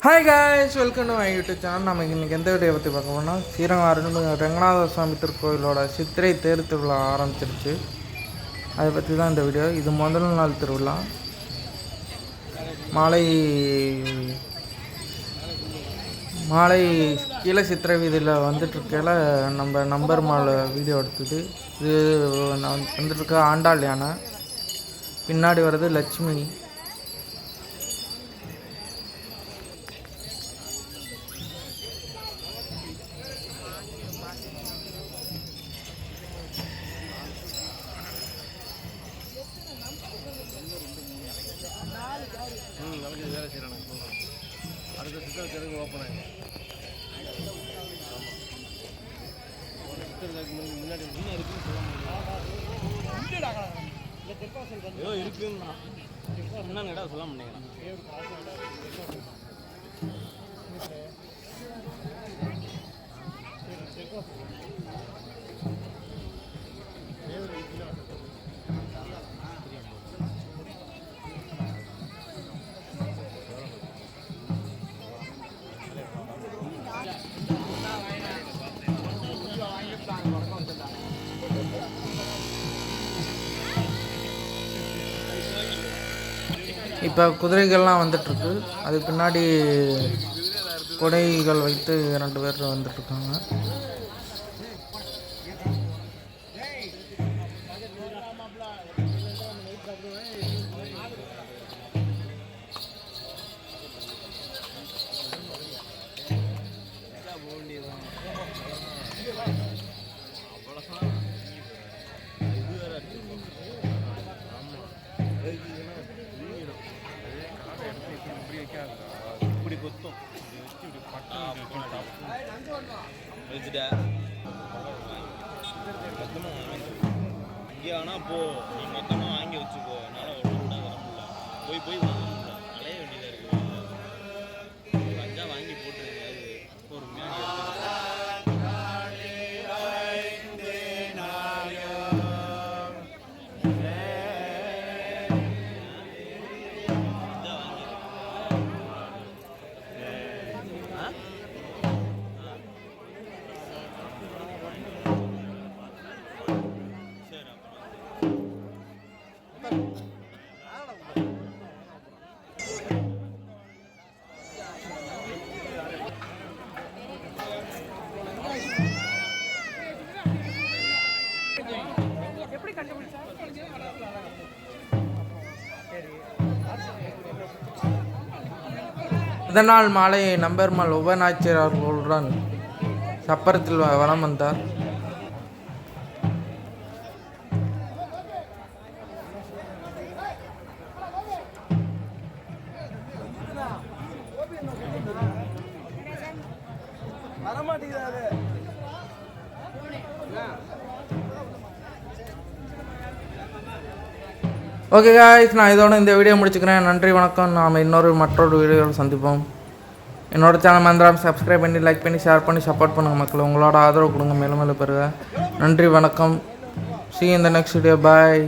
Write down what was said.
Hi guys, welcome to my YouTube channel. நம்ம இன்றைக்கி எந்த வீடியோ பற்றி பார்க்க போனால் ஸ்ரீரங்கம் ரங்கநாத சுவாமி திருக்கோயிலோட சித்திரை தேர் திருவிழா ஆரம்பிச்சிருச்சு. அதை பற்றி தான் இந்த வீடியோ. இது முதல் நாள் திருவிழா. மாலை கீழே சித்திரை வீதியில் வந்துட்டுருக்கையில் நம்ம நம்பர் மாலை வீடியோ எடுத்தது. இது வந்துட்டுருக்க ஆண்டாள் யானை, பின்னாடி வர்றது லட்சுமி. அடுத்த சித்திரத்துக்கு ஓப்பன் ஆகிடும். முன்னாடி இன்னும் இருக்குன்னு சொல்ல முடியும். ஏதோ இருக்குன்னா என்னன்னு இடம் சொல்ல முடியுங்களா? இப்போ குதிரைகள்லாம் வந்துட்டுருக்கு. அதுக்கு பின்னாடி கொடைகள் வைத்து 2 பேர் வந்துட்டுருக்காங்க. இப்படி கொத்தும் இங்கே ஆனால் போ, நீ மொத்தமாக வாங்கி வச்சுக்கோ. என்னால் ஒன்று கூட வர முடியல. போய் வாங்க முடியல, அலைய வேண்டியதாக இருக்குது. ஒரு 5 வாங்கி போட்டுருங்க. அது பொறுமையாக இதனால் மாலை நம்பெருமாள் உபநாச்சியார்களுடன் சப்பரத்தில் வலம் வந்தார். ஓகே காய்ஸ், நான் இதோட இந்த வீடியோ முடிச்சுக்கிறேன். நன்றி, வணக்கம். நாம் மற்றொரு வீடியோவில் சந்திப்போம். என்னோட சேனல் மறந்துடாம சப்ஸ்கிரைப் பண்ணி, லைக் பண்ணி, ஷேர் பண்ணி சப்போர்ட் பண்ணுங்கள் மக்கள். உங்களோட ஆதரவு கொடுங்க, மேலும் மேலும் பெறுங்க. நன்றி, வணக்கம். See you in the next video. Bye.